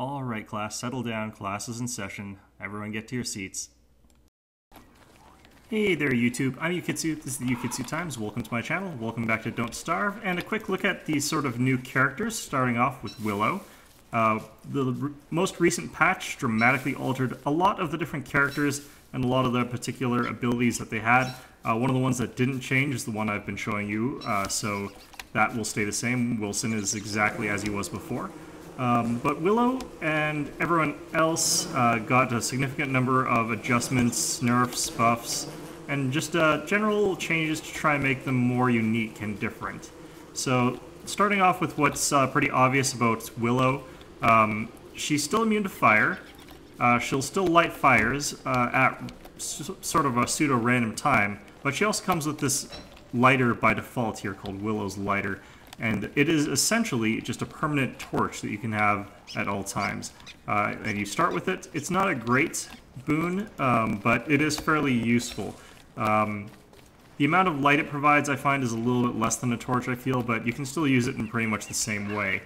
Alright class, settle down, class is in session. Everyone get to your seats. Hey there YouTube, I'm Yukitsu, this is the Yukitsu Times, welcome to my channel, welcome back to Don't Starve, and a quick look at these sort of new characters, starting off with Willow. The most recent patch dramatically altered a lot of the different characters and a lot of the particular abilities that they had. One of the ones that didn't change is the one I've been showing you, so that will stay the same. Wilson is exactly as he was before. But Willow and everyone else got a significant number of adjustments, nerfs, buffs, and just general changes to try and make them more unique and different. So, starting off with what's pretty obvious about Willow, she's still immune to fire. She'll still light fires at sort of a pseudo-random time, but she also comes with this lighter by default here called Willow's Lighter. And it is essentially just a permanent torch that you can have at all times. And you start with it. It's not a great boon, but it is fairly useful. The amount of light it provides, I find, is a little bit less than a torch, I feel, but you can still use it in pretty much the same way.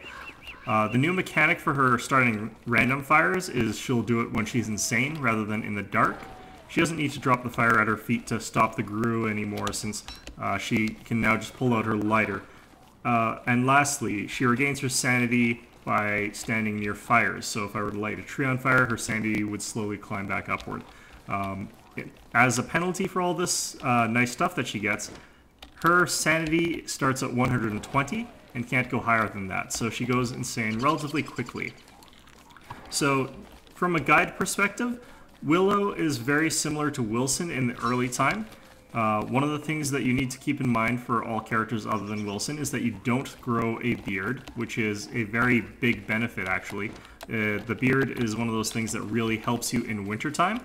The new mechanic for her starting random fires is she'll do it when she's insane rather than in the dark. She doesn't need to drop the fire at her feet to stop the Guru anymore, since she can now just pull out her lighter. And lastly, she regains her sanity by standing near fires. So if I were to light a tree on fire, her sanity would slowly climb back upward. As a penalty for all this nice stuff that she gets, her sanity starts at 120 and can't go higher than that. So she goes insane relatively quickly. So from a guide perspective, Willow is very similar to Wilson in the early time. One of the things that you need to keep in mind for all characters other than Wilson is that you don't grow a beard, which is a very big benefit, actually. The beard is one of those things that really helps you in wintertime.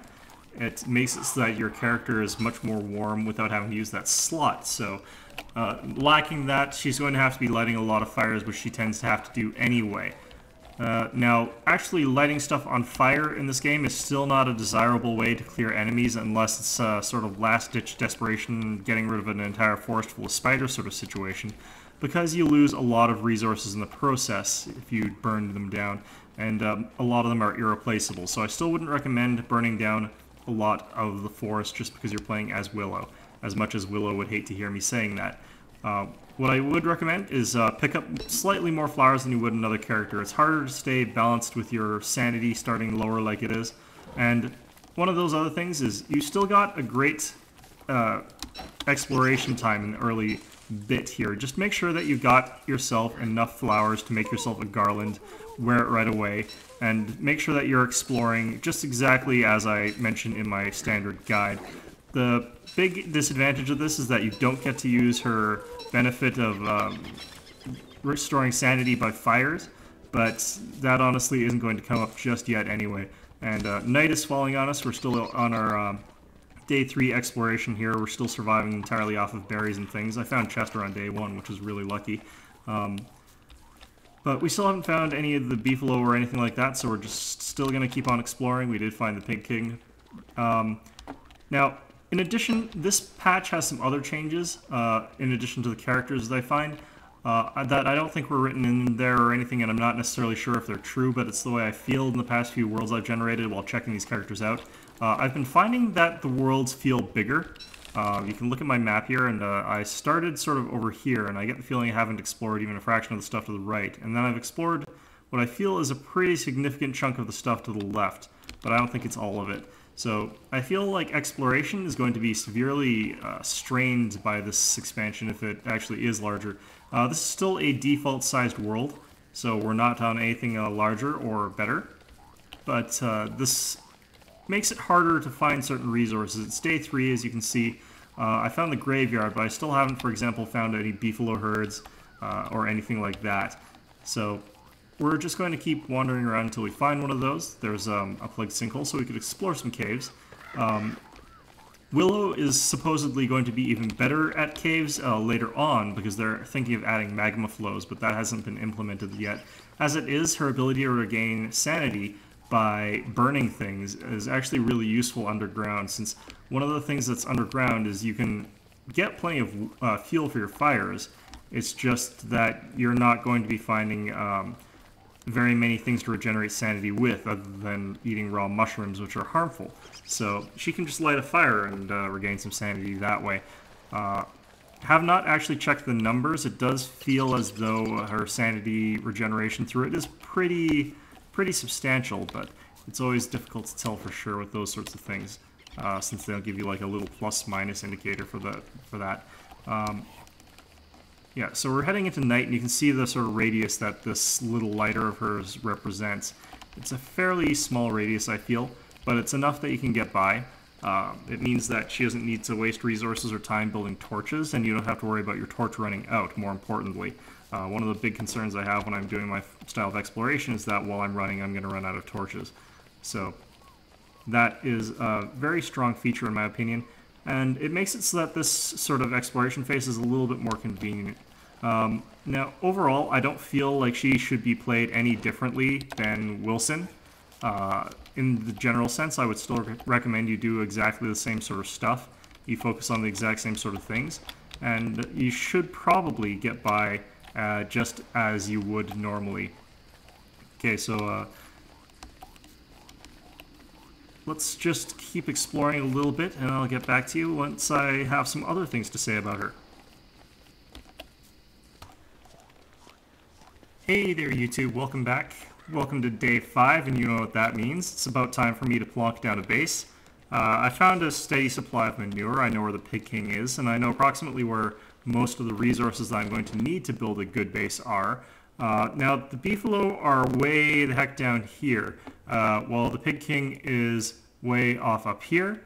It makes it so that your character is much more warm without having to use that slot. So, lacking that, she's going to have to be lighting a lot of fires, which she tends to have to do anyway. Now, actually lighting stuff on fire in this game is still not a desirable way to clear enemies unless it's sort of last-ditch desperation, getting rid of an entire forest full of spiders sort of situation, because you lose a lot of resources in the process if you burn them down, and a lot of them are irreplaceable. So I still wouldn't recommend burning down a lot of the forest just because you're playing as Willow, as much as Willow would hate to hear me saying that. What I would recommend is pick up slightly more flowers than you would another character. It's harder to stay balanced with your sanity starting lower like it is. And one of those other things is you still got a great exploration time in the early bit here. Just make sure that you got yourself enough flowers to make yourself a garland, wear it right away, and make sure that you're exploring just exactly as I mentioned in my standard guide. The big disadvantage of this is that you don't get to use her benefit of restoring sanity by fires, but that honestly isn't going to come up just yet anyway. And night is falling on us. We're still on our day 3 exploration here. We're still surviving entirely off of berries and things. I found Chester on day 1, which is really lucky. But we still haven't found any of the beefalo or anything like that, so we're just still going to keep on exploring. We did find the Pig King. Now, in addition, this patch has some other changes, in addition to the characters that I find, that I don't think were written in there or anything, and I'm not necessarily sure if they're true, but it's the way I feel in the past few worlds I've generated while checking these characters out. I've been finding that the worlds feel bigger. You can look at my map here, and I started sort of over here, and I get the feeling I haven't explored even a fraction of the stuff to the right. And then I've explored what I feel is a pretty significant chunk of the stuff to the left, but I don't think it's all of it. So I feel like exploration is going to be severely strained by this expansion if it actually is larger. This is still a default-sized world, so we're not on anything larger or better. But this makes it harder to find certain resources. It's day 3, as you can see. I found the graveyard, but I still haven't, for example, found any beefalo herds or anything like that. So we're just going to keep wandering around until we find one of those. There's a plague sinkhole, so we could explore some caves. Willow is supposedly going to be even better at caves later on, because they're thinking of adding magma flows, but that hasn't been implemented yet. As it is, her ability to regain sanity by burning things is actually really useful underground, since one of the things that's underground is you can get plenty of fuel for your fires. It's just that you're not going to be finding very many things to regenerate sanity with other than eating raw mushrooms, which are harmful. So she can just light a fire and regain some sanity that way. Have not actually checked the numbers. It does feel as though her sanity regeneration through it is pretty substantial, but it's always difficult to tell for sure with those sorts of things, since they'll give you like a little plus-minus indicator for that. Yeah, so we're heading into night, and you can see the sort of radius that this little lighter of hers represents. It's a fairly small radius, I feel, but it's enough that you can get by. It means that she doesn't need to waste resources or time building torches, and you don't have to worry about your torch running out, more importantly. One of the big concerns I have when I'm doing my style of exploration is that while I'm running, I'm going to run out of torches. So that is a very strong feature in my opinion, and it makes it so that this sort of exploration phase is a little bit more convenient. Now, overall, I don't feel like she should be played any differently than Wilson. In the general sense, I would still recommend you do exactly the same sort of stuff. You focus on the exact same sort of things, and you should probably get by just as you would normally. Okay, so let's just keep exploring a little bit, and I'll get back to you once I have some other things to say about her. Hey there, YouTube. Welcome back. Welcome to day 5, and you know what that means. It's about time for me to plonk down a base. I found a steady supply of manure. I know where the Pig King is, and I know approximately where most of the resources that I'm going to need to build a good base are. Now, the Beefalo are way the heck down here, while the Pig King is way off up here.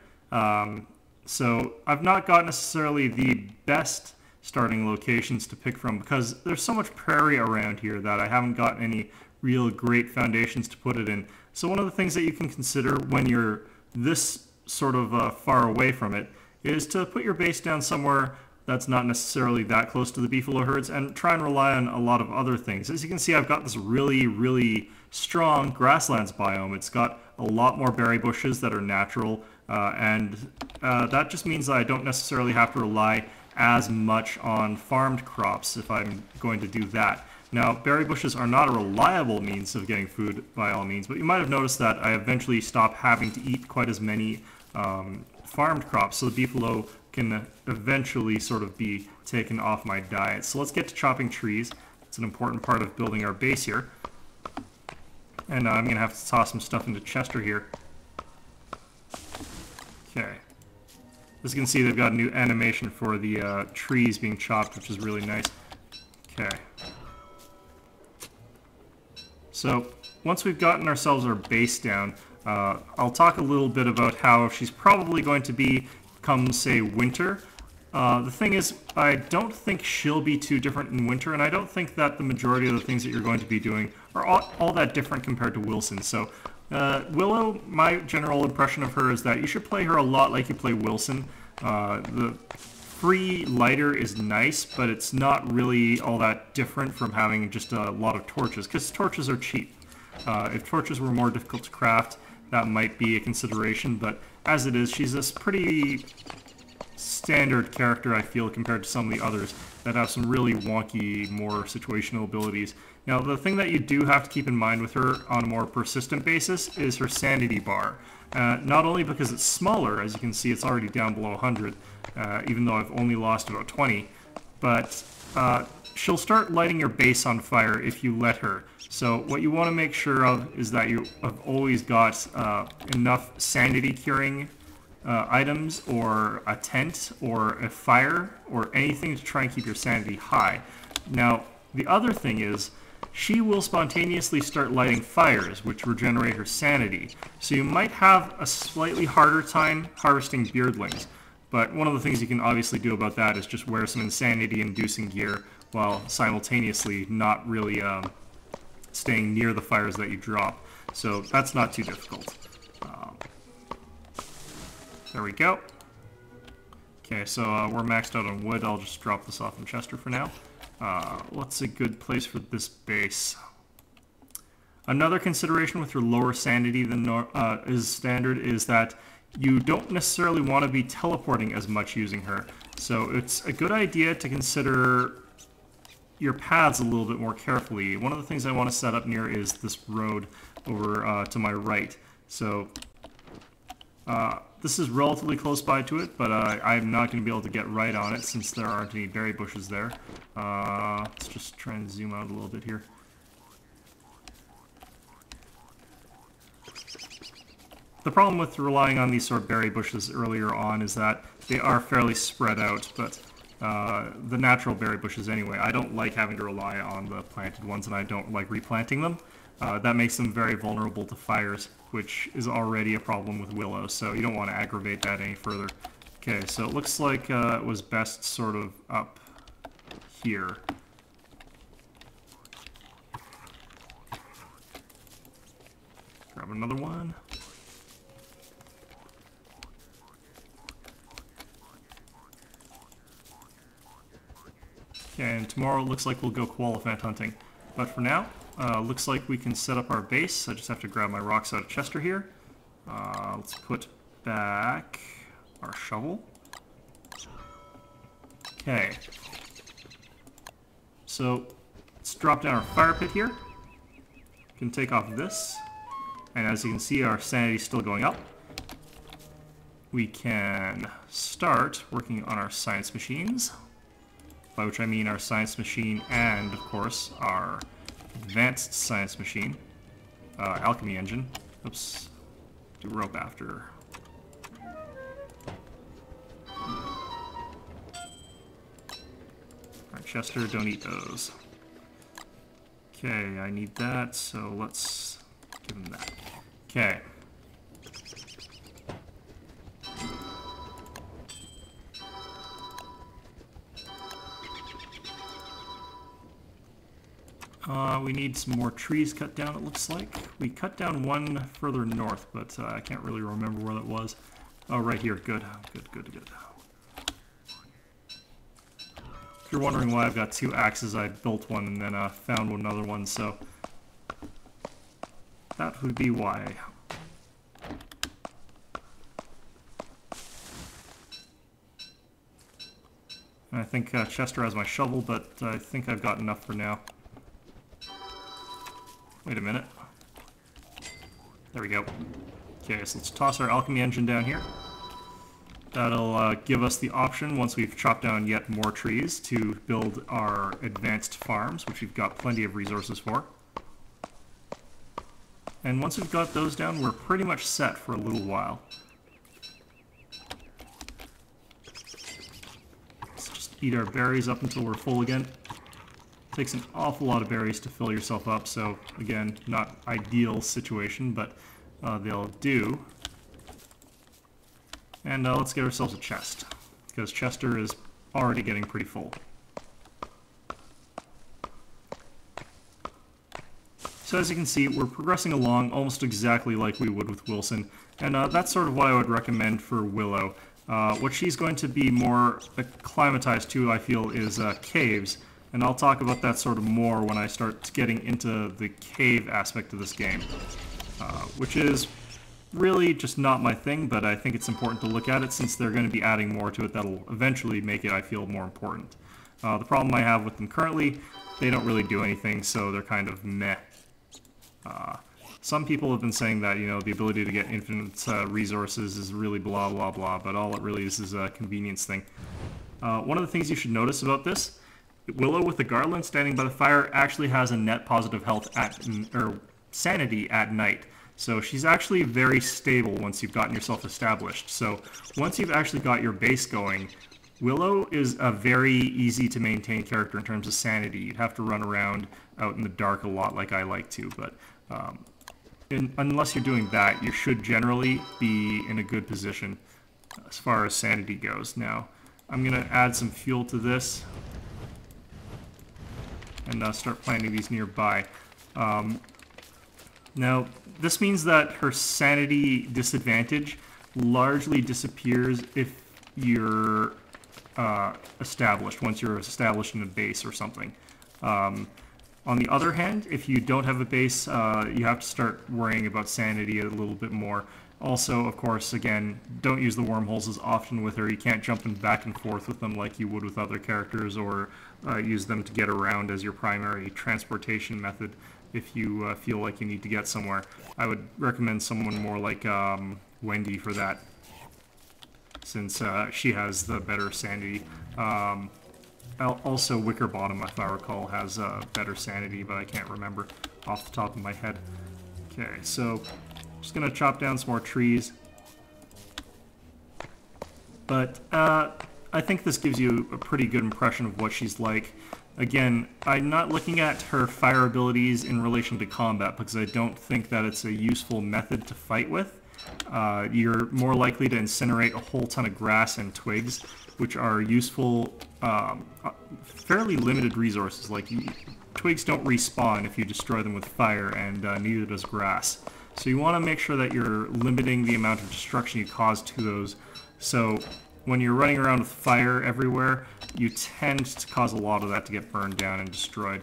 So I've not got necessarily the best starting locations to pick from because there's so much prairie around here that I haven't got any real great foundations to put it in. So one of the things that you can consider when you're this sort of far away from it is to put your base down somewhere that's not necessarily that close to the Beefalo herds and try and rely on a lot of other things. As you can see, I've got this really strong grasslands biome. It's got a lot more berry bushes that are natural, and that just means that I don't necessarily have to rely as much on farmed crops if I'm going to do that. Now, berry bushes are not a reliable means of getting food by all means, but you might have noticed that I eventually stopped having to eat quite as many farmed crops, so the Beefalo can eventually sort of be taken off my diet. So let's get to chopping trees. It's an important part of building our base here. And I'm going to have to toss some stuff into Chester here. Okay. As you can see, they've got a new animation for the trees being chopped, which is really nice. Okay. So once we've gotten ourselves our base down, I'll talk a little bit about how she's probably going to be come, say, winter. The thing is, I don't think she'll be too different in winter, and I don't think that the majority of the things that you're going to be doing are all that different compared to Wilson. So Willow, my general impression of her is that you should play her a lot like you play Wilson. The free lighter is nice, but it's not really all that different from having just a lot of torches, because torches are cheap. If torches were more difficult to craft, that might be a consideration, but as it is, she's this pretty standard character, I feel, compared to some of the others that have some really wonky, more situational abilities. Now, the thing that you do have to keep in mind with her on a more persistent basis is her sanity bar. Not only because it's smaller, as you can see, it's already down below 100, even though I've only lost about 20, but she'll start lighting your base on fire if you let her. So what you want to make sure of is that you have always got enough sanity curing items, or a tent, or a fire, or anything to try and keep your sanity high. Now, the other thing is, she will spontaneously start lighting fires, which regenerate her sanity. So you might have a slightly harder time harvesting beardlings. But one of the things you can obviously do about that is just wear some insanity-inducing gear while simultaneously not really staying near the fires that you drop. So that's not too difficult. There we go. Okay, so we're maxed out on wood. I'll just drop this off in Chester for now. What's a good place for this base? Another consideration with your lower sanity than is standard is that you don't necessarily want to be teleporting as much using her. So it's a good idea to consider your paths a little bit more carefully. One of the things I want to set up near is this road over to my right. So this is relatively close by to it, but I'm not going to be able to get right on it since there aren't any berry bushes there. Let's just try and zoom out a little bit here. The problem with relying on these sort of berry bushes earlier on is that they are fairly spread out, but the natural berry bushes anyway, I don't like having to rely on the planted ones, and I don't like replanting them. That makes them very vulnerable to fires, which is already a problem with willow, so you don't want to aggravate that any further. Okay, so it looks like it was best sort of up here. Grab another one. Okay, and tomorrow it looks like we'll go koalefant hunting. But for now, looks like we can set up our base. I just have to grab my rocks out of Chester here. Let's put back our shovel. Okay. So, let's drop down our fire pit here. We can take off this. And as you can see, our sanity is still going up. We can start working on our science machines. By which I mean our science machine and, of course, our advanced science machine. Alchemy engine. Oops. Do rope after. Alright, Chester, don't eat those. Okay, I need that, so let's give him that. Okay. We need some more trees cut down, it looks like. We cut down one further north, but I can't really remember where that was. Oh, right here. Good. Good, good, good. If you're wondering why I've got two axes, I built one and then found another one, so that would be why. And I think Chester has my shovel, but I think I've got enough for now. Wait a minute. There we go. Okay, so let's toss our alchemy engine down here. That'll give us the option, once we've chopped down yet more trees, to build our advanced farms, which we've got plenty of resources for. And once we've got those down, we're pretty much set for a little while. Let's just eat our berries up until we're full again. Takes an awful lot of berries to fill yourself up, so again, not ideal situation, but they'll do. And let's get ourselves a chest, because Chester is already getting pretty full. So as you can see, we're progressing along almost exactly like we would with Wilson, and that's sort of what I would recommend for Willow. What she's going to be more acclimatized to, I feel, is caves. And I'll talk about that sort of more when I start getting into the cave aspect of this game, which is really just not my thing, but I think it's important to look at it since they're going to be adding more to it that'll eventually make it, I feel, more important. The problem I have with them currently, they don't really do anything, so they're kind of meh. Some people have been saying that, you know, the ability to get infinite resources is really blah blah blah, but all it really is a convenience thing. One of the things you should notice about this, Willow with the garland standing by the fire actually has a net positive health or sanity at night. So she's actually very stable once you've gotten yourself established. So once you've actually got your base going, Willow is a very easy to maintain character in terms of sanity. You'd have to run around out in the dark a lot like I like to, but unless you're doing that, you should generally be in a good position as far as sanity goes. Now, I'm going to add some fuel to this and start planting these nearby. Now, this means that her sanity disadvantage largely disappears if you're established, once you're established in a base or something. On the other hand, if you don't have a base, you have to start worrying about sanity a little bit more. Also, of course, again, don't use the wormholes as often with her. You can't jump in back and forth with them like you would with other characters, or use them to get around as your primary transportation method if you feel like you need to get somewhere. I would recommend someone more like Wendy for that, since she has the better sanity. Also, Wickerbottom, if I recall, has better sanity, but I can't remember off the top of my head. Okay, so just gonna chop down some more trees. But I think this gives you a pretty good impression of what she's like. Again, I'm not looking at her fire abilities in relation to combat, because I don't think that it's a useful method to fight with. You're more likely to incinerate a whole ton of grass and twigs, which are useful, fairly limited resources. Like, twigs don't respawn if you destroy them with fire, and neither does grass. So you want to make sure that you're limiting the amount of destruction you cause to those. So when you're running around with fire everywhere, you tend to cause a lot of that to get burned down and destroyed.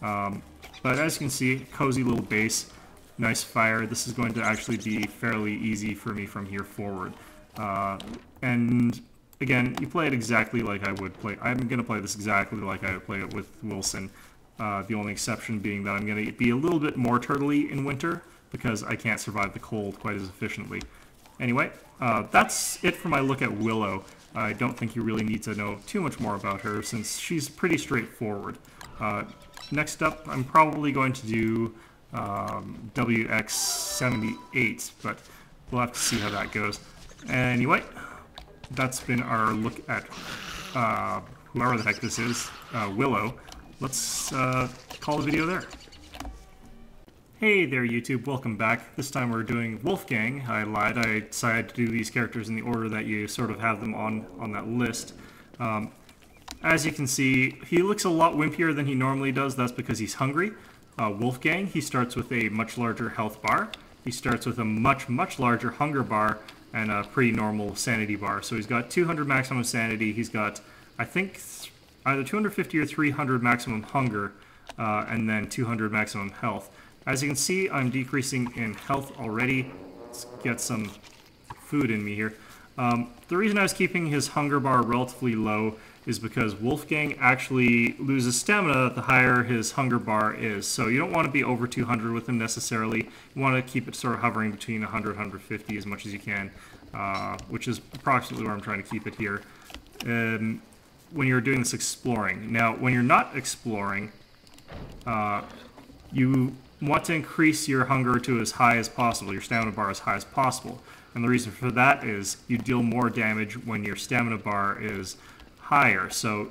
But as you can see, cozy little base, nice fire. This is going to actually be fairly easy for me from here forward. And again, you play it exactly like I would play. I'm going to play this exactly like I would play it with Wilson. The only exception being that I'm going to be a little bit more turtley in winter, because I can't survive the cold quite as efficiently. Anyway, that's it for my look at Willow. I don't think you really need to know too much more about her, since she's pretty straightforward. Next up, I'm probably going to do WX78, but we'll have to see how that goes. Anyway, that's been our look at whoever the heck this is, Willow. Let's call the video there. Hey there, YouTube, welcome back. This time we're doing Wolfgang. I lied, I decided to do these characters in the order that you sort of have them on that list. As you can see, he looks a lot wimpier than he normally does. That's because he's hungry. Wolfgang, he starts with a much larger health bar. He starts with a much larger hunger bar and a pretty normal sanity bar. So he's got 200 maximum sanity. He's got, I think, either 250 or 300 maximum hunger, and then 200 maximum health. As you can see, I'm decreasing in health already. Let's get some food in me here. The reason I was keeping his hunger bar relatively low is because Wolfgang actually loses stamina the higher his hunger bar is. So you don't want to be over 200 with him necessarily. You want to keep it sort of hovering between 100 and 150 as much as you can, which is approximately where I'm trying to keep it here. When you're doing this exploring. Now, when you're not exploring, you want to increase your hunger to as high as possible, your stamina bar as high as possible. And the reason for that is you deal more damage when your stamina bar is higher. So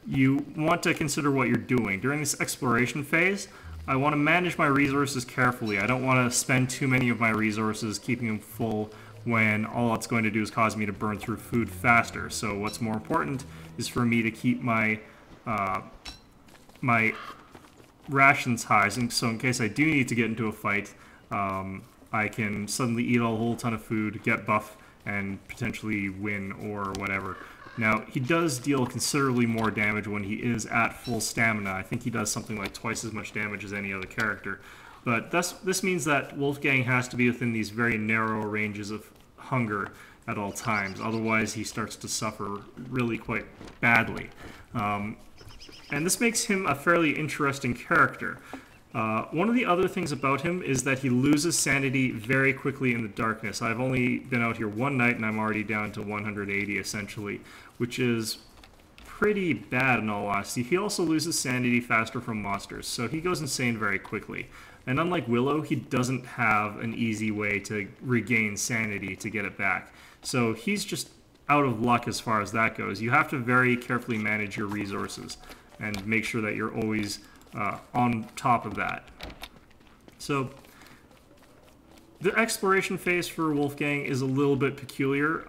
you want to consider what you're doing. During this exploration phase, I want to manage my resources carefully. I don't want to spend too many of my resources keeping them full when all it's going to do is cause me to burn through food faster. So what's more important is for me to keep my rations high, so in case I do need to get into a fight, I can suddenly eat a whole ton of food, get buff, and potentially win or whatever. Now, he does deal considerably more damage when he is at full stamina. I think he does something like twice as much damage as any other character. But this means that Wolfgang has to be within these very narrow ranges of hunger at all times. Otherwise, he starts to suffer really quite badly. And this makes him a fairly interesting character. One of the other things about him is that he loses sanity very quickly in the darkness. I've only been out here one night and I'm already down to 180 essentially, which is pretty bad in all honesty. He also loses sanity faster from monsters, so he goes insane very quickly. And unlike Willow, he doesn't have an easy way to regain sanity to get it back. So he's just out of luck as far as that goes. You have to very carefully manage your resources and make sure that you're always on top of that. So the exploration phase for Wolfgang is a little bit peculiar.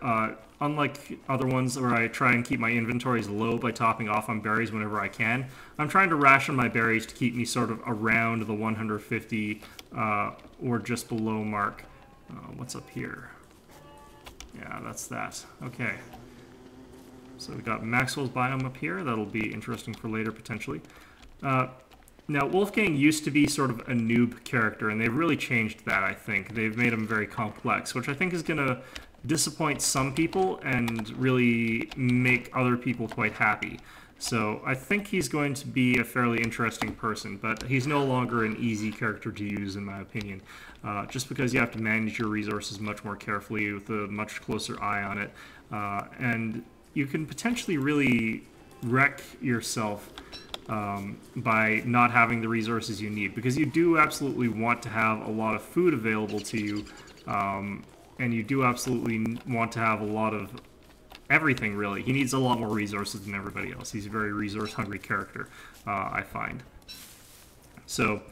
Unlike other ones where I try and keep my inventories low by topping off on berries whenever I can, I'm trying to ration my berries to keep me sort of around the 150 or just below mark. What's up here? Yeah, that's that. Okay. So we've got Maxwell's biome up here. That'll be interesting for later, potentially. Now, Wolfgang used to be sort of a noob character, and they've really changed that, I think. They've made him very complex, which I think is going to disappoint some people and really make other people quite happy. So I think he's going to be a fairly interesting person, but he's no longer an easy character to use, in my opinion. Just because you have to manage your resources much more carefully with a much closer eye on it. And you can potentially really wreck yourself by not having the resources you need, because you do absolutely want to have a lot of food available to you, and you do absolutely want to have a lot of everything, really. He needs a lot more resources than everybody else. He's a very resource-hungry character, I find. So,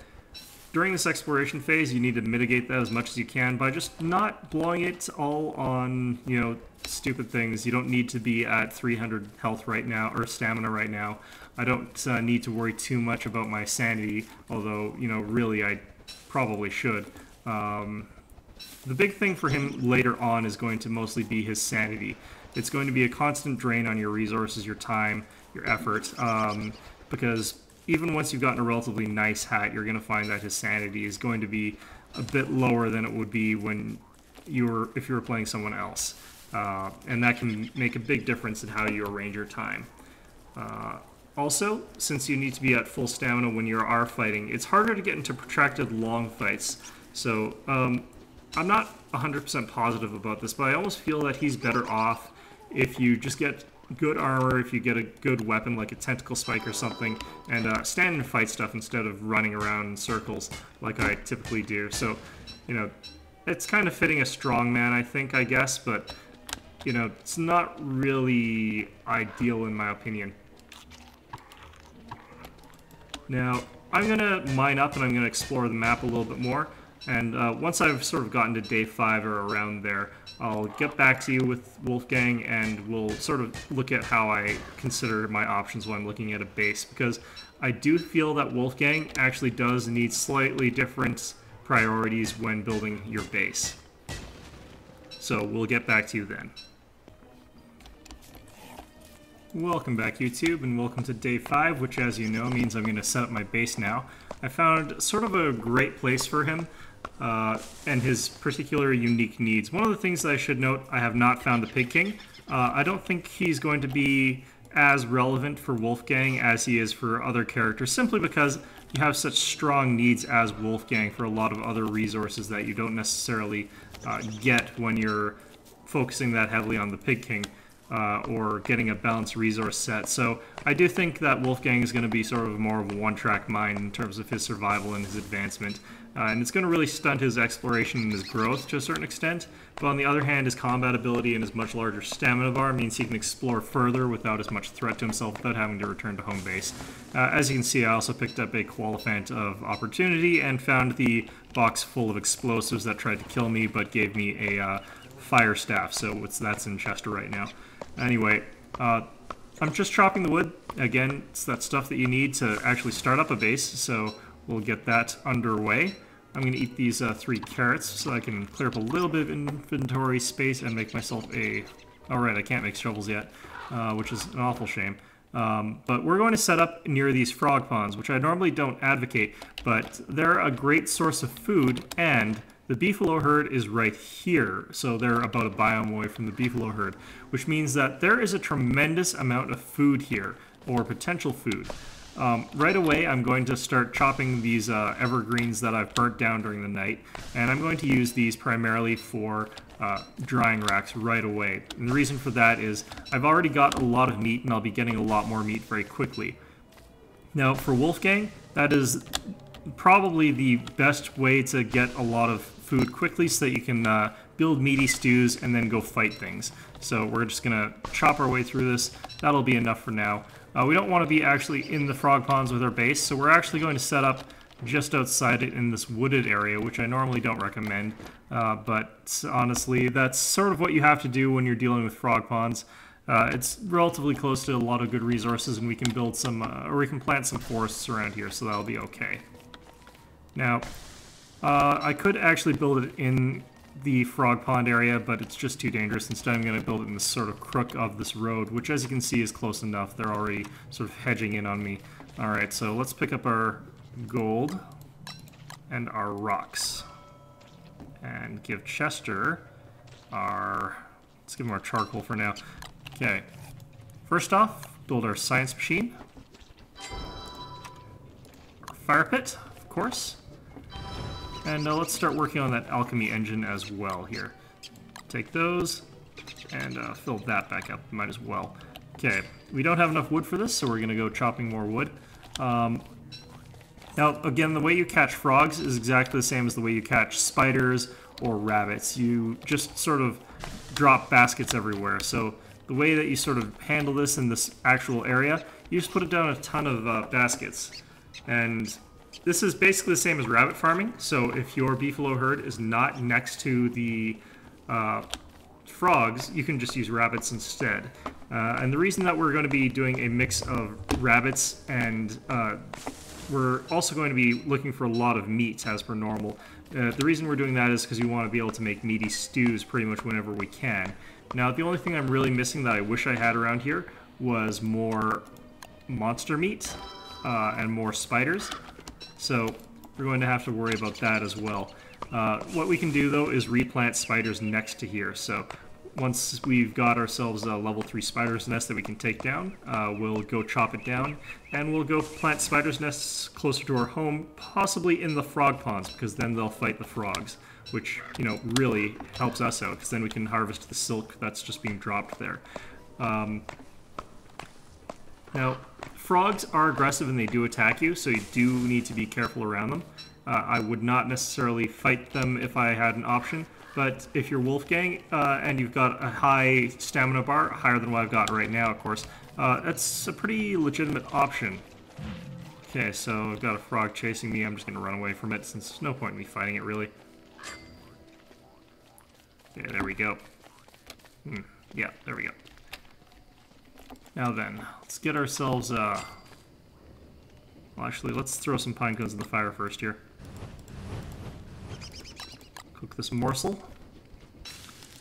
during this exploration phase, you need to mitigate that as much as you can by just not blowing it all on, you know, stupid things. You don't need to be at 300 health right now, or stamina right now. I don't need to worry too much about my sanity, although, you know, really I probably should. The big thing for him later on is going to mostly be his sanity. It's going to be a constant drain on your resources, your time, your effort, because even once you've gotten a relatively nice hat, you're going to find that his sanity is going to be a bit lower than it would be when if you were playing someone else. And that can make a big difference in how you arrange your time. Also, since you need to be at full stamina when you are fighting, it's harder to get into protracted long fights. So, I'm not 100% positive about this, but I almost feel that he's better off if you just get good armor, if you get a good weapon like a tentacle spike or something, and stand and fight stuff instead of running around in circles like I typically do. So, you know, it's kind of fitting a strongman, I think, I guess, but, you know, it's not really ideal in my opinion. Now, I'm going to mine up and I'm going to explore the map a little bit more, and once I've sort of gotten to day 5 or around there, I'll get back to you with Wolfgang and we'll sort of look at how I consider my options when I'm looking at a base, because I do feel that Wolfgang actually does need slightly different priorities when building your base. So we'll get back to you then. Welcome back, YouTube, and welcome to day 5, which, as you know, means I'm going to set up my base now. I found sort of a great place for him and his particular unique needs. One of the things that I should note, I have not found the Pig King. I don't think he's going to be as relevant for Wolfgang as he is for other characters, simply because you have such strong needs as Wolfgang for a lot of other resources that you don't necessarily get when you're focusing that heavily on the Pig King. Or getting a balanced resource set. So I do think that Wolfgang is going to be sort of more of a one-track mind in terms of his survival and his advancement. And it's going to really stunt his exploration and his growth to a certain extent. But on the other hand, his combat ability and his much larger stamina bar means he can explore further without as much threat to himself, without having to return to home base. As you can see, I also picked up a Qualiphant of Opportunity and found the box full of explosives that tried to kill me, but gave me a fire staff, so that's in Chester right now. Anyway, I'm just chopping the wood. Again, it's that stuff that you need to actually start up a base, so we'll get that underway. I'm going to eat these 3 carrots so I can clear up a little bit of inventory space and make myself a... Alright, I can't make shovels yet, which is an awful shame. But we're going to set up near these frog ponds, which I normally don't advocate, but they're a great source of food, and the beefalo herd is right here, so they're about a biome away from the beefalo herd, which means that there is a tremendous amount of food here, or potential food. Right away, I'm going to start chopping these evergreens that I've burnt down during the night, and I'm going to use these primarily for drying racks right away. And the reason for that is I've already got a lot of meat, and I'll be getting a lot more meat very quickly. Now, for Wolfgang, that is probably the best way to get a lot of food quickly so that you can build meaty stews and then go fight things. So we're just going to chop our way through this. That'll be enough for now. We don't want to be actually in the frog ponds with our base, so we're actually going to set up just outside it in this wooded area, which I normally don't recommend. But honestly, that's sort of what you have to do when you're dealing with frog ponds. It's relatively close to a lot of good resources, and we can build some, or we can plant some forests around here, so that'll be okay. Now, I could actually build it in the frog pond area, but it's just too dangerous. Instead, I'm going to build it in this sort of crook of this road, which, as you can see, is close enough. They're already sort of hedging in on me. Alright, so let's pick up our gold and our rocks. And give Chester our... let's give him our charcoal for now. Okay. First off, build our science machine. Our fire pit, of course. And let's start working on that alchemy engine as well here. Take those and fill that back up. Might as well. Okay, we don't have enough wood for this, so we're going to go chopping more wood. Now, again, the way you catch frogs is exactly the same as the way you catch spiders or rabbits. You just sort of drop baskets everywhere. So the way that you sort of handle this in this actual area, you just put it down a ton of baskets. And this is basically the same as rabbit farming. So if your beefalo herd is not next to the frogs, you can just use rabbits instead. And the reason that we're going to be doing a mix of rabbits and we're also going to be looking for a lot of meat as per normal. The reason we're doing that is because we want to be able to make meaty stews pretty much whenever we can. Now, the only thing I'm really missing that I wish I had around here was more monster meat and more spiders. So we're going to have to worry about that as well. What we can do, though, is replant spiders next to here. So once we've got ourselves a level 3 spider's nest that we can take down, we'll go chop it down, and we'll go plant spider's nests closer to our home, possibly in the frog ponds, because then they'll fight the frogs, which, you know, really helps us out, because then we can harvest the silk that's just being dropped there. Now, frogs are aggressive and they do attack you, so you do need to be careful around them. I would not necessarily fight them if I had an option, but if you're Wolfgang and you've got a high stamina bar, higher than what I've got right now, of course, that's a pretty legitimate option. Okay, so I've got a frog chasing me. I'm just going to run away from it since there's no point in me fighting it, really. Okay, there we go. Yeah, there we go. Now then, let's get ourselves, well, actually, let's throw some pine cones in the fire first here. Cook this morsel.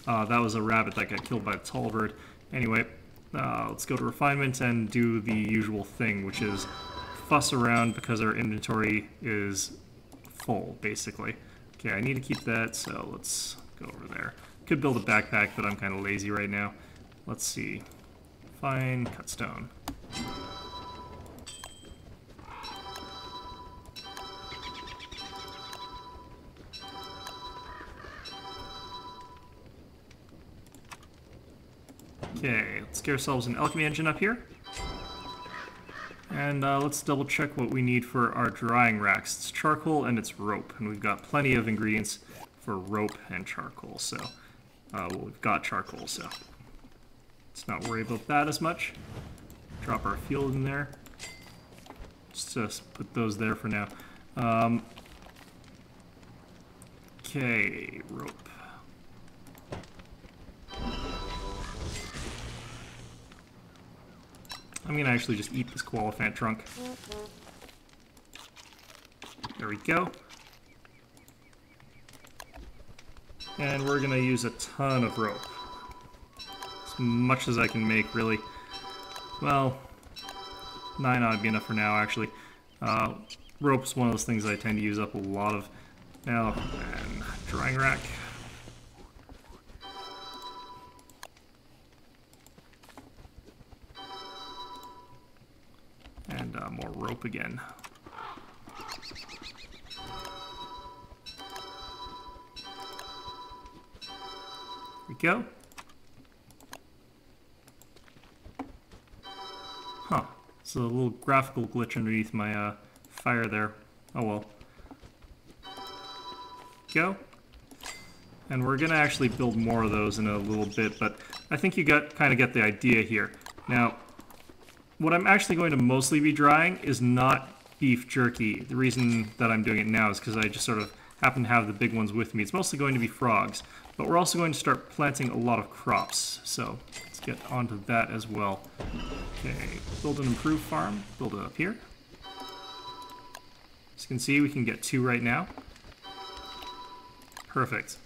That was a rabbit that got killed by a tall bird. Anyway, let's go to refinement and do the usual thing, which is fuss around because our inventory is full, basically. Okay, I need to keep that, so let's go over there. Could build a backpack, but I'm kind of lazy right now. Let's see. Fine, cut stone. Okay, let's get ourselves an alchemy engine up here. And let's double check what we need for our drying racks. It's charcoal and it's rope, and we've got plenty of ingredients for rope and charcoal, so well, we've got charcoal, so let's not worry about that as much. Drop our fuel in there. Just put those there for now. Okay, rope. I'm going to actually just eat this Qualiphant trunk. There we go. And we're going to use a ton of rope. As much as I can make, really. Well, 9 ought to be enough for now, actually. Rope's one of those things I tend to use up a lot of. Now, and drying rack. And more rope again. There we go. Huh. It's a little graphical glitch underneath my fire there. Oh well. Go. And we're gonna actually build more of those in a little bit, but I think you kind of get the idea here. Now, what I'm actually going to mostly be drying is not beef jerky. The reason that I'm doing it now is because I just sort of happen to have the big ones with me. It's mostly going to be frogs, but we're also going to start planting a lot of crops. So let's get onto that as well. Okay, build an improved farm. Build it up here. As you can see, we can get 2 right now. Perfect.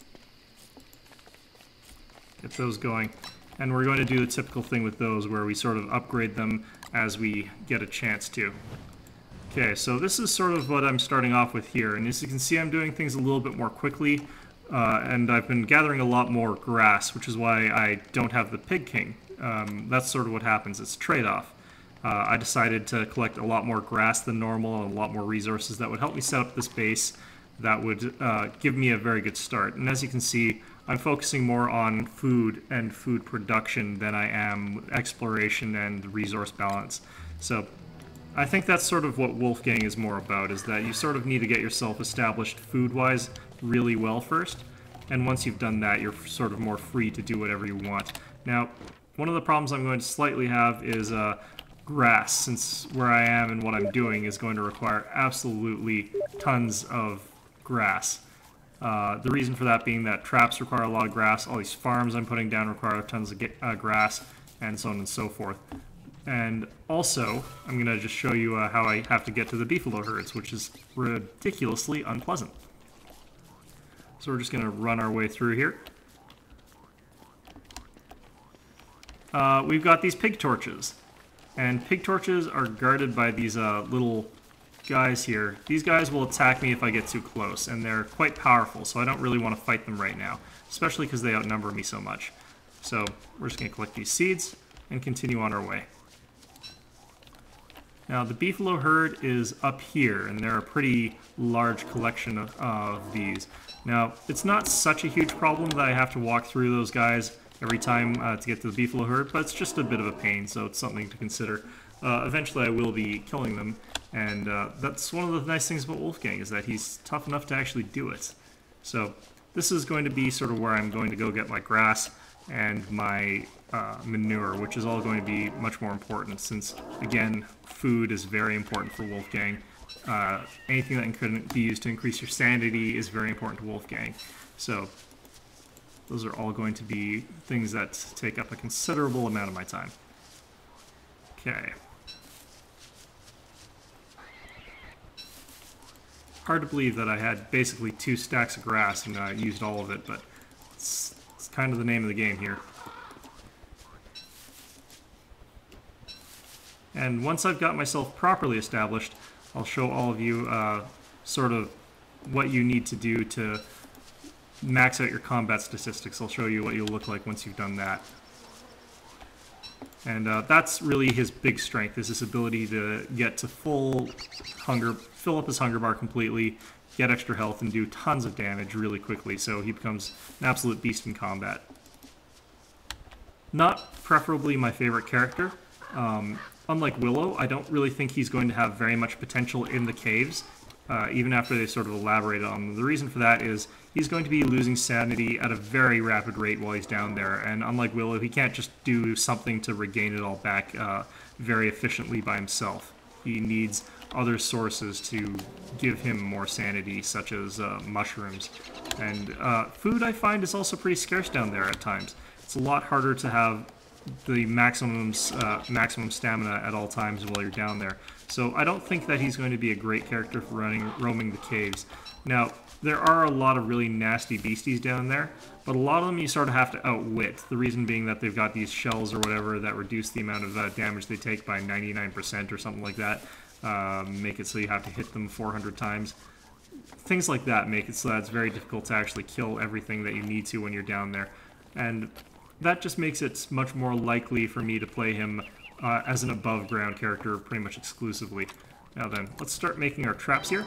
Get those going. And we're going to do the typical thing with those where we sort of upgrade them as we get a chance to. Okay, so this is sort of what I'm starting off with here, and as you can see I'm doing things a little bit more quickly, and I've been gathering a lot more grass, which is why I don't have the Pig King. That's sort of what happens, it's a trade-off. I decided to collect a lot more grass than normal and a lot more resources that would help me set up this base that would give me a very good start. And as you can see, I'm focusing more on food and food production than I am exploration and resource balance. So I think that's sort of what Wolfgang is more about, is that you sort of need to get yourself established food-wise really well first, and once you've done that, you're sort of more free to do whatever you want. Now, one of the problems I'm going to slightly have is grass, since where I am and what I'm doing is going to require absolutely tons of grass. The reason for that being that traps require a lot of grass, all these farms I'm putting down require tons of grass, and so on and so forth. And also, I'm going to just show you how I have to get to the beefalo herds, which is ridiculously unpleasant. So we're just going to run our way through here. We've got these pig torches, and pig torches are guarded by these little guys here. These guys will attack me if I get too close, and they're quite powerful, so I don't really want to fight them right now, especially because they outnumber me so much. So we're just going to collect these seeds and continue on our way. Now, the beefalo herd is up here, and they're a pretty large collection of these. Now, it's not such a huge problem that I have to walk through those guys every time to get to the beefalo herd, but it's just a bit of a pain, so it's something to consider. Eventually, I will be killing them, and that's one of the nice things about Wolfgang, is that he's tough enough to actually do it. So, this is going to be sort of where I'm going to go get my grass and my manure, which is all going to be much more important since, again, food is very important for Wolfgang. Anything that can be used to increase your sanity is very important to Wolfgang. So those are all going to be things that take up a considerable amount of my time. Okay. Hard to believe that I had basically 2 stacks of grass and I used all of it, but it's kind of the name of the game here. And once I've got myself properly established, I'll show all of you sort of what you need to do to max out your combat statistics. I'll show you what you'll look like once you've done that. And that's really his big strength, is his ability to get to full hunger, fill up his hunger bar completely, get extra health, and do tons of damage really quickly, so he becomes an absolute beast in combat. Not preferably my favorite character. Unlike Willow, I don't really think he's going to have very much potential in the caves, even after they sort of elaborated on them. The reason for that is he's going to be losing sanity at a very rapid rate while he's down there, and unlike Willow, he can't just do something to regain it all back very efficiently by himself. He needs other sources to give him more sanity, such as mushrooms. And food, I find, is also pretty scarce down there at times. It's a lot harder to have the maximum stamina at all times while you're down there. So I don't think that he's going to be a great character for roaming the caves. Now, there are a lot of really nasty beasties down there, but a lot of them you sort of have to outwit. The reason being that they've got these shells or whatever that reduce the amount of damage they take by 99% or something like that. Make it so you have to hit them 400 times. Things like that make it so that it's very difficult to actually kill everything that you need to when you're down there. And that just makes it much more likely for me to play him as an above-ground character pretty much exclusively. Now then, let's start making our traps here.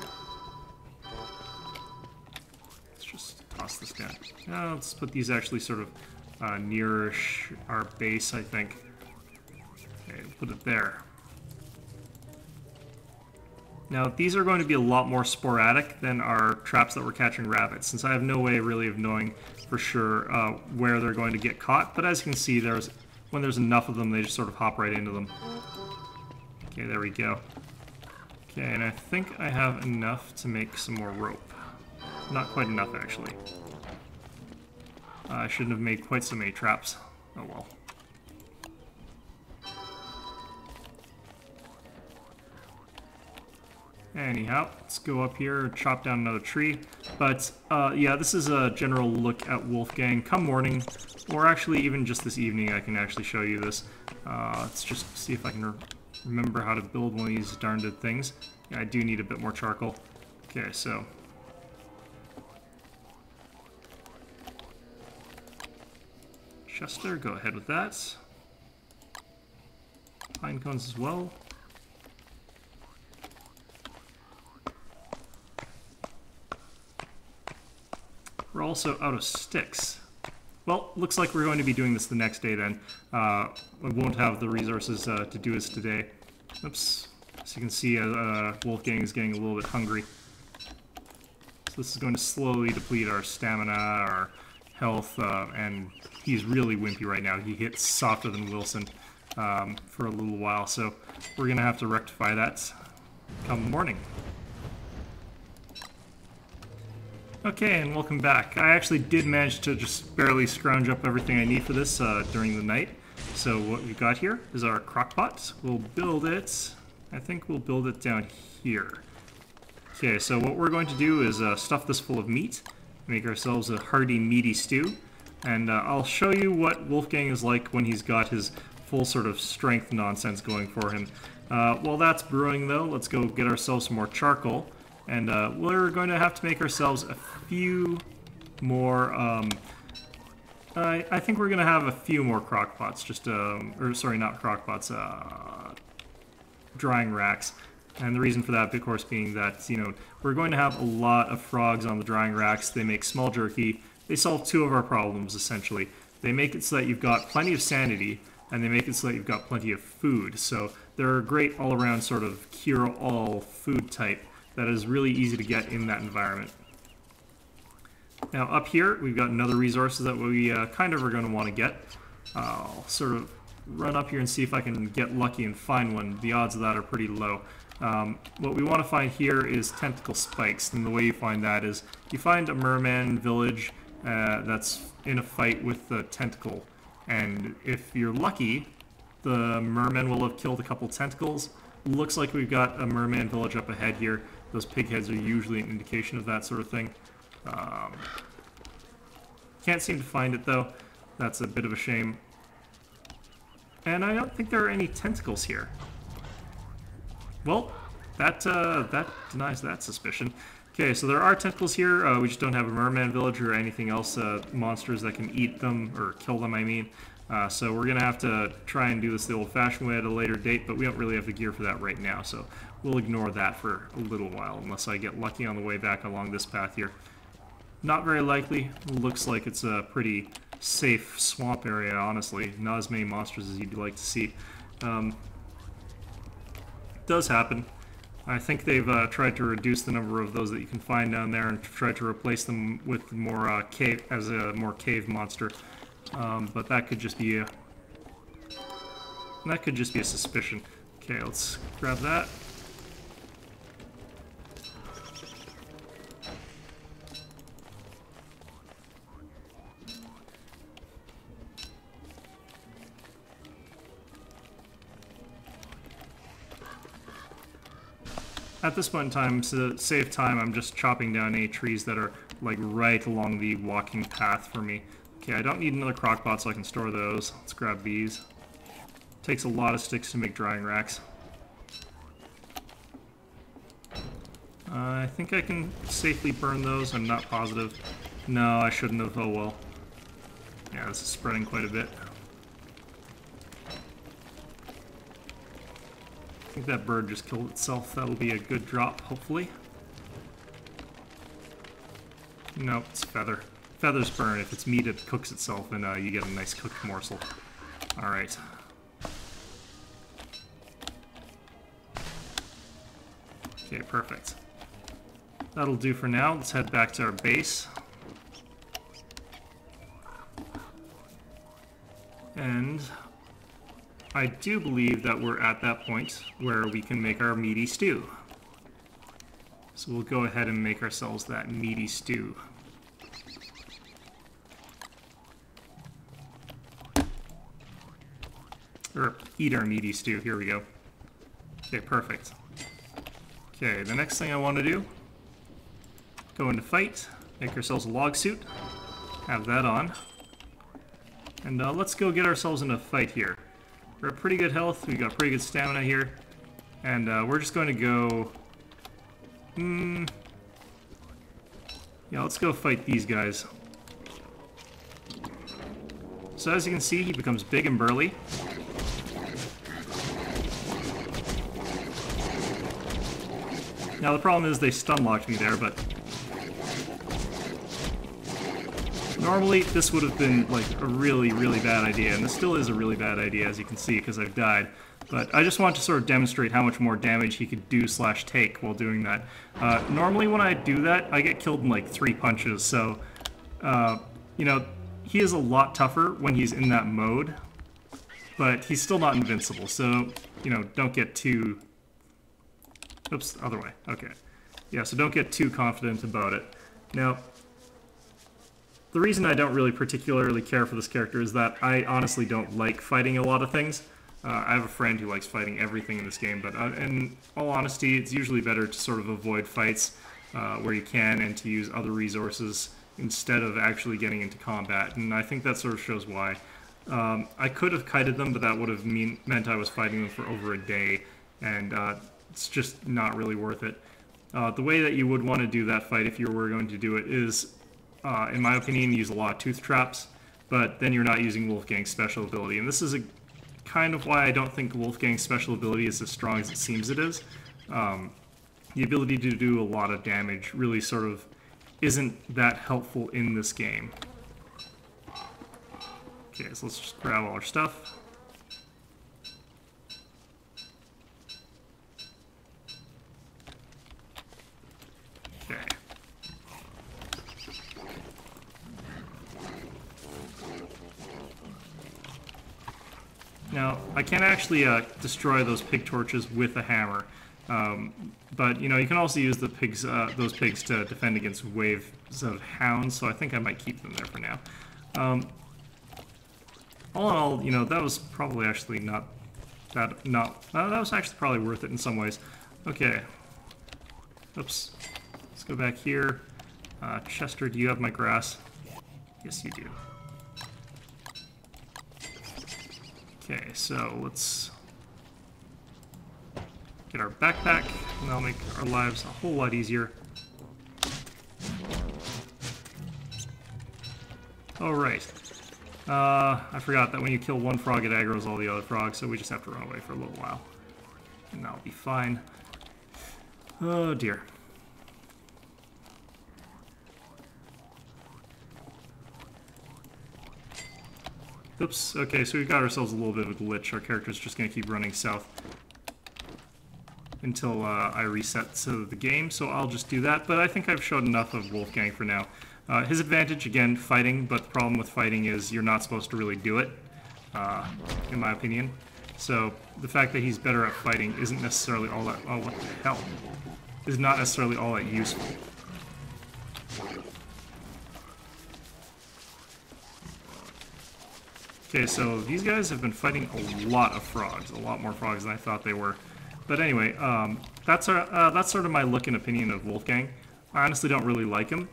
Let's just toss this down. Now let's put these actually sort of near-ish our base, I think. Okay, put it there. Now, these are going to be a lot more sporadic than our traps that we're catching rabbits, since I have no way really of knowing for sure where they're going to get caught. But as you can see, when there's enough of them, they just sort of hop right into them. Okay, there we go. Okay, and I think I have enough to make some more rope. Not quite enough, actually. I shouldn't have made quite so many traps. Oh well. Anyhow, let's go up here and chop down another tree. But, yeah, this is a general look at Wolfgang. Come morning, or actually even just this evening, I can actually show you this. Let's just see if I can remember how to build one of these darn good things. Yeah, I do need a bit more charcoal. Okay, so... Chester, go ahead with that. Pine cones as well. We're also out of sticks. Well, looks like we're going to be doing this the next day then. We won't have the resources to do this today. Oops. As you can see, Wolfgang is getting a little bit hungry. So this is going to slowly deplete our stamina, our health, and he's really wimpy right now. He hits softer than Wilson for a little while, so we're going to have to rectify that come morning. Okay, and welcome back. I actually did manage to just barely scrounge up everything I need for this during the night. So what we've got here is our crock pot. We'll build it, I think we'll build it down here. Okay, so what we're going to do is stuff this full of meat, make ourselves a hearty, meaty stew, and I'll show you what Wolfgang is like when he's got his full sort of strength nonsense going for him. While that's brewing though, let's go get ourselves some more charcoal. And we're going to have to make ourselves a few more, I think we're going to have a few more crock pots, just, or sorry, not crock pots, drying racks. And the reason for that, of course, being that, you know, we're going to have a lot of frogs on the drying racks. They make small jerky. They solve two of our problems, essentially. They make it so that you've got plenty of sanity, and they make it so that you've got plenty of food. So they're a great all-around sort of cure-all food type that is really easy to get in that environment. Now up here, we've got another resource that we kind of are going to want to get. I'll sort of run up here and see if I can get lucky and find one. The odds of that are pretty low. What we want to find here is tentacle spikes, and the way you find that is you find a merman village that's in a fight with the tentacle, and if you're lucky, the merman will have killed a couple tentacles. Looks like we've got a merman village up ahead here. Those pig heads are usually an indication of that sort of thing. Can't seem to find it though. That's a bit of a shame. And I don't think there are any tentacles here. Well, that denies that suspicion. Okay, so there are tentacles here. We just don't have a merman village or anything else, monsters that can eat them, or kill them, I mean. So we're going to have to try and do this the old-fashioned way at a later date, but we don't really have the gear for that right now, so we'll ignore that for a little while, unless I get lucky on the way back along this path here. Not very likely. Looks like it's a pretty safe swamp area, honestly. Not as many monsters as you'd like to see. Does happen. I think they've tried to reduce the number of those that you can find down there and tried to replace them with more cave monster. But that could just be a suspicion. Okay, let's grab that. At this point in time, to save time, I'm just chopping down any trees that are like right along the walking path for me. Okay, I don't need another crock pot, so I can store those. Let's grab these. Takes a lot of sticks to make drying racks. I think I can safely burn those. I'm not positive. No, I shouldn't have. Oh well. Yeah, this is spreading quite a bit. I think that bird just killed itself. That'll be a good drop, hopefully. Nope, it's feather. Feathers burn. If it's meat, it cooks itself, and you get a nice cooked morsel. Alright. Okay, perfect. That'll do for now. Let's head back to our base. And I do believe that we're at that point where we can make our meaty stew. So we'll go ahead and make ourselves that meaty stew. Or eat our meaty stew. Here we go. Okay, perfect. Okay, the next thing I want to do, go into fight, make ourselves a log suit, have that on, and let's go get ourselves in a fight here. We're at pretty good health, we've got pretty good stamina here, and we're just going to go Yeah, let's go fight these guys. So as you can see, he becomes big and burly. Now the problem is they stun locked me there, but normally this would have been like a really, really bad idea, and this still is a really bad idea, as you can see, because I've died. But I just want to sort of demonstrate how much more damage he could do / take while doing that. Normally when I do that, I get killed in like 3 punches, so, you know, he is a lot tougher when he's in that mode, but he's still not invincible, so, you know, don't get too... Oops, other way. Okay. Yeah, so don't get too confident about it. Now, the reason I don't really particularly care for this character is that I honestly don't like fighting a lot of things. I have a friend who likes fighting everything in this game, but in all honesty, it's usually better to sort of avoid fights where you can and to use other resources instead of actually getting into combat, and I think that sort of shows why. I could have kited them, but that would have meant I was fighting them for over a day, and it's just not really worth it. The way that you would want to do that fight if you were going to do it is, in my opinion, use a lot of tooth traps, but then you're not using Wolfgang's special ability, and this is kind of why I don't think Wolfgang's special ability is as strong as it seems it is. The ability to do a lot of damage really sort of isn't that helpful in this game. Okay, so let's just grab all our stuff. Okay. Now, I can't actually destroy those pig torches with a hammer, but you know, you can also use the pigs, those pigs to defend against waves of hounds, so I think I might keep them there for now. All in all, you know, that was probably actually not that, that was actually probably worth it in some ways. Okay. Oops. Let's go back here. Chester, do you have my grass? Yes, you do. Okay, so let's get our backpack, and that'll make our lives a whole lot easier. Alright. I forgot that when you kill one frog, it aggroes all the other frogs, so we just have to run away for a little while. And that'll be fine. Oh dear. Oops, okay, so we've got ourselves a little bit of a glitch. Our character's just going to keep running south until I reset to the game, so I'll just do that. But I think I've showed enough of Wolfgang for now. His advantage, again, fighting, but the problem with fighting is you're not supposed to really do it, in my opinion. So the fact that he's better at fighting isn't necessarily all that... Oh, what the hell? Is not necessarily all that useful. Okay, so these guys have been fighting a lot of frogs, a lot more frogs than I thought they were. But anyway, that's sort of my look and opinion of Wolfgang. I honestly don't really like him.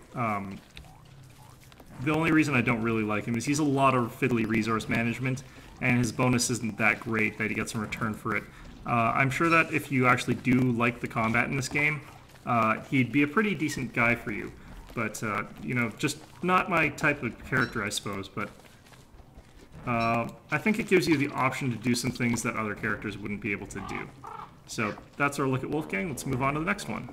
The only reason I don't really like him is he's a lot of fiddly resource management, and his bonus isn't that great that he gets in return for it. I'm sure that if you actually do like the combat in this game, he'd be a pretty decent guy for you. But, you know, just not my type of character, I suppose, but... I think it gives you the option to do some things that other characters wouldn't be able to do. So that's our look at Wolfgang. Let's move on to the next one.